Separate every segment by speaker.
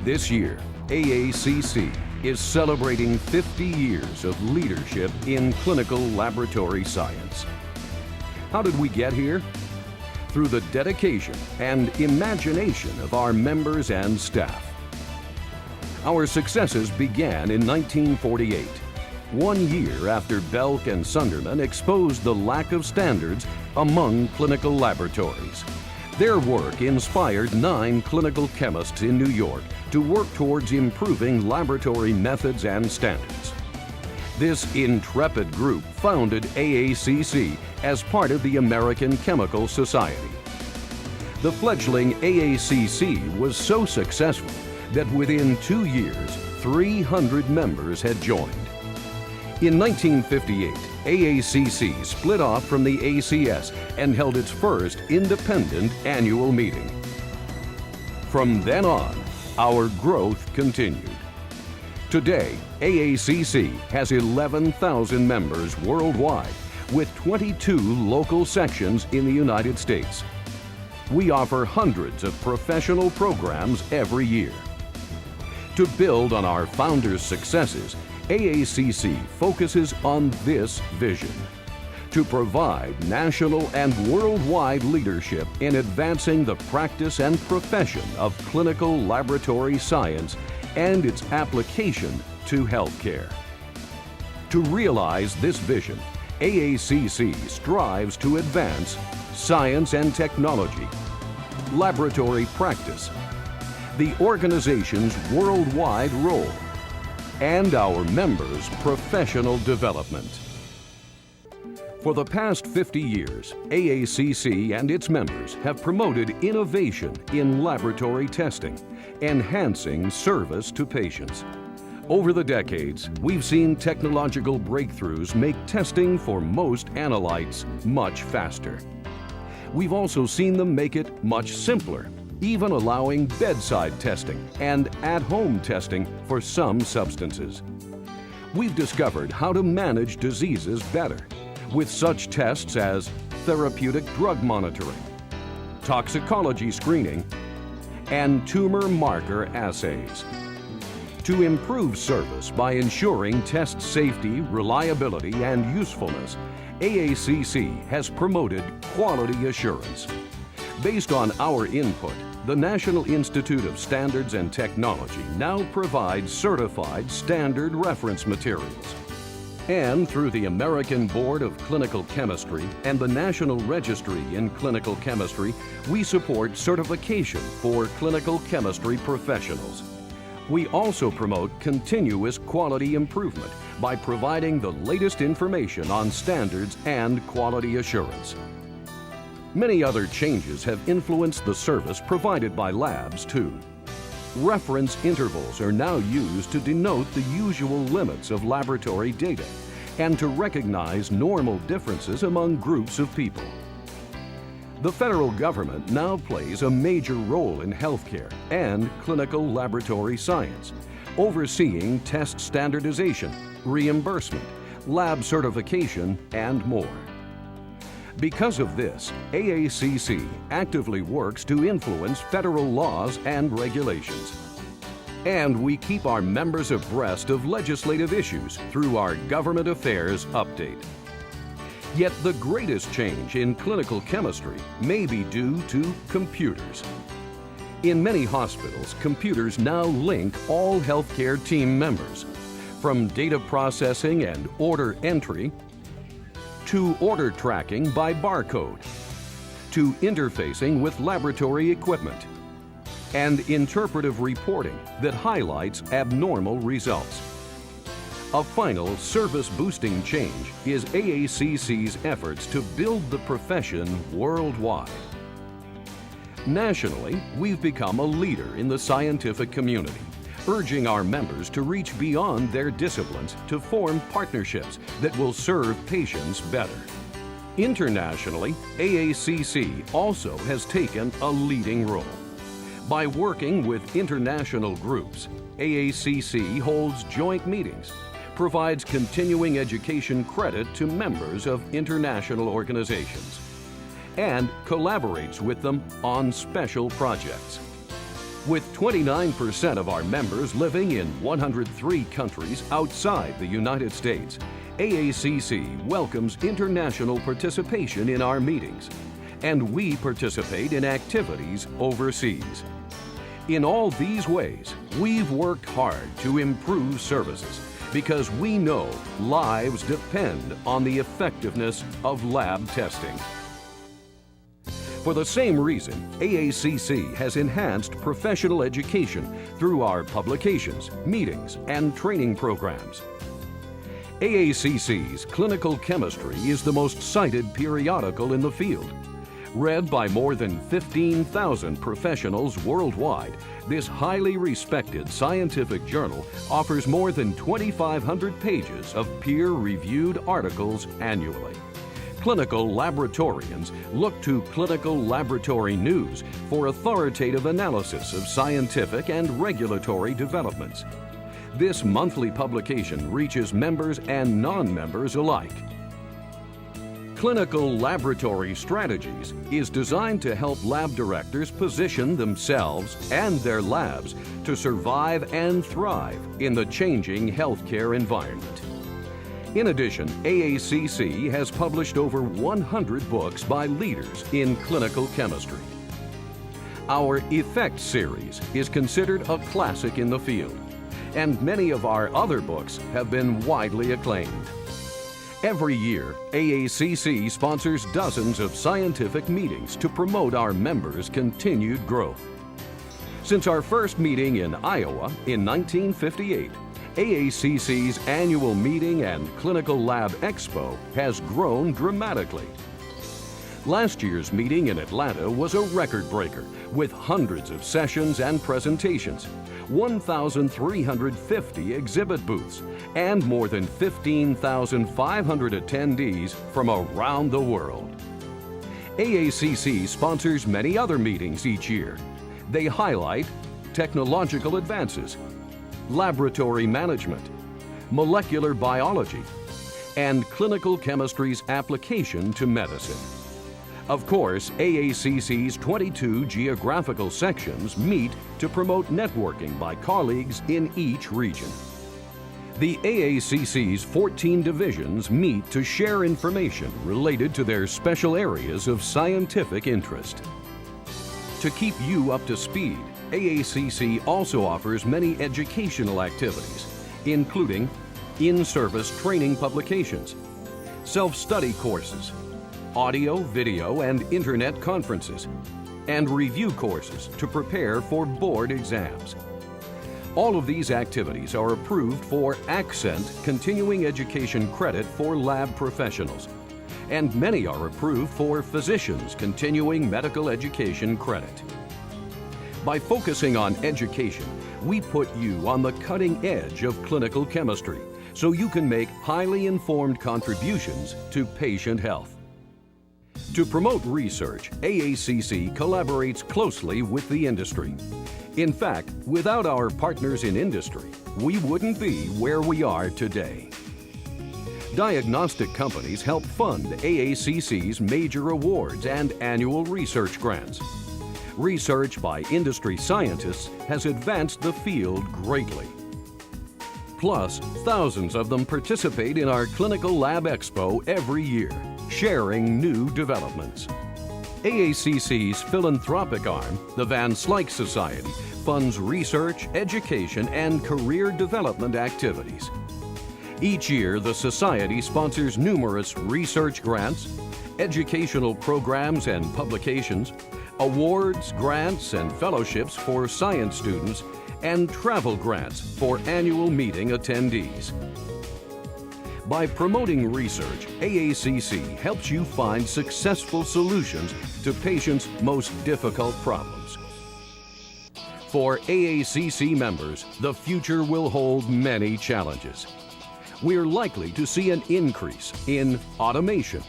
Speaker 1: This year, AACC is celebrating 50 years of leadership in clinical laboratory science. How did we get here? Through the dedication and imagination of our members and staff. Our successes began in 1948, 1 year after Belk and Sunderman exposed the lack of standards among clinical laboratories. Their work inspired 9 clinical chemists in New York to work towards improving laboratory methods and standards. This intrepid group founded AACC as part of the American Chemical Society. The fledgling AACC was so successful that within 2 years, 300 members had joined. In 1958, AACC split off from the ACS and held its first independent annual meeting. From then on, our growth continued. Today, AACC has 11,000 members worldwide with 22 local sections in the United States. We offer hundreds of professional programs every year. To build on our founders' successes, AACC focuses on this vision: to provide national and worldwide leadership in advancing the practice and profession of clinical laboratory science and its application to healthcare. To realize this vision, AACC strives to advance science and technology, laboratory practice, the organization's worldwide role, and our members' professional development. For the past 50 years, AACC and its members have promoted innovation in laboratory testing, enhancing service to patients. Over the decades, we've seen technological breakthroughs make testing for most analytes much faster. We've also seen them make it much simpler, even allowing bedside testing and at-home testing for some substances. We've discovered how to manage diseases better with such tests as therapeutic drug monitoring, toxicology screening, and tumor marker assays. To improve service by ensuring test safety, reliability, and usefulness, AACC has promoted quality assurance. Based on our input, the National Institute of Standards and Technology now provides certified standard reference materials. And through the American Board of Clinical Chemistry and the National Registry in Clinical Chemistry, we support certification for clinical chemistry professionals. We also promote continuous quality improvement by providing the latest information on standards and quality assurance. Many other changes have influenced the service provided by labs, too. Reference intervals are now used to denote the usual limits of laboratory data and to recognize normal differences among groups of people. The federal government now plays a major role in healthcare and clinical laboratory science, overseeing test standardization, reimbursement, lab certification, and more. Because of this, AACC actively works to influence federal laws and regulations. And we keep our members abreast of legislative issues through our Government Affairs Update. Yet the greatest change in clinical chemistry may be due to computers. In many hospitals, computers now link all healthcare team members, from data processing and order entry to order tracking by barcode, to interfacing with laboratory equipment, and interpretive reporting that highlights abnormal results. A final service-boosting change is AACC's efforts to build the profession worldwide. Nationally, we've become a leader in the scientific community, urging our members to reach beyond their disciplines to form partnerships that will serve patients better. Internationally, AACC also has taken a leading role. By working with international groups, AACC holds joint meetings, provides continuing education credit to members of international organizations, and collaborates with them on special projects. With 29% of our members living in 103 countries outside the United States, AACC welcomes international participation in our meetings, and we participate in activities overseas. In all these ways, we've worked hard to improve services because we know lives depend on the effectiveness of lab testing. For the same reason, AACC has enhanced professional education through our publications, meetings, and training programs. AACC's Clinical Chemistry is the most cited periodical in the field. Read by more than 15,000 professionals worldwide, this highly respected scientific journal offers more than 2,500 pages of peer-reviewed articles annually. Clinical laboratorians look to clinical laboratory news for authoritative analysis of scientific and regulatory developments. This monthly publication reaches members and non-members alike. Clinical Laboratory Strategies is designed to help lab directors position themselves and their labs to survive and thrive in the changing healthcare environment. In addition, AACC has published over 100 books by leaders in clinical chemistry. Our Effect series is considered a classic in the field, and many of our other books have been widely acclaimed. Every year, AACC sponsors dozens of scientific meetings to promote our members' continued growth. Since our first meeting in Iowa in 1958, AACC's annual meeting and Clinical Lab Expo has grown dramatically. Last year's meeting in Atlanta was a record breaker with hundreds of sessions and presentations, 1,350 exhibit booths, and more than 15,500 attendees from around the world. AACC sponsors many other meetings each year. They highlight technological advances, laboratory management, molecular biology, and clinical chemistry's application to medicine. Of course, AACC's 22 geographical sections meet to promote networking by colleagues in each region. The AACC's 14 divisions meet to share information related to their special areas of scientific interest. To keep you up to speed, AACC also offers many educational activities, including in-service training publications, self-study courses, audio, video, and internet conferences, and review courses to prepare for board exams. All of these activities are approved for Accent Continuing Education credit for lab professionals, and many are approved for physicians continuing medical education credit. By focusing on education, we put you on the cutting edge of clinical chemistry so you can make highly informed contributions to patient health. To promote research, AACC collaborates closely with the industry. In fact, without our partners in industry, we wouldn't be where we are today. Diagnostic companies help fund AACC's major awards and annual research grants. Research by industry scientists has advanced the field greatly. Plus, thousands of them participate in our Clinical Lab Expo every year, sharing new developments. AACC's philanthropic arm, the Van Slyke Society, funds research, education, and career development activities. Each year, the Society sponsors numerous research grants, educational programs and publications, awards, grants, and fellowships for science students, and travel grants for annual meeting attendees. By promoting research, AACC helps you find successful solutions to patients' most difficult problems. For AACC members, the future will hold many challenges. We're likely to see an increase in automation,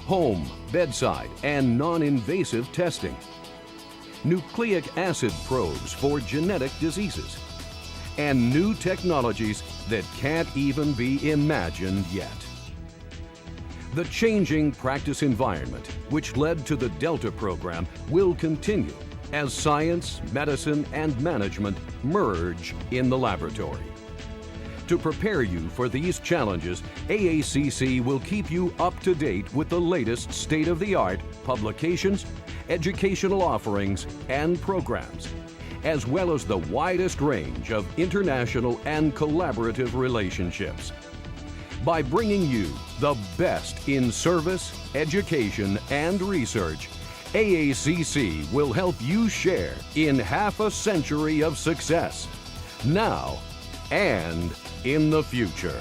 Speaker 1: home, bedside, and non-invasive testing, nucleic acid probes for genetic diseases, and new technologies that can't even be imagined yet. The changing practice environment, which led to the Delta program, will continue, as science, medicine, and management merge in the laboratory. To prepare you for these challenges, AACC will keep you up to date with the latest state-of-the-art publications, educational offerings, and programs, as well as the widest range of international and collaborative relationships. By bringing you the best in service, education, and research, AACC will help you share in half a century of success, now and in the future.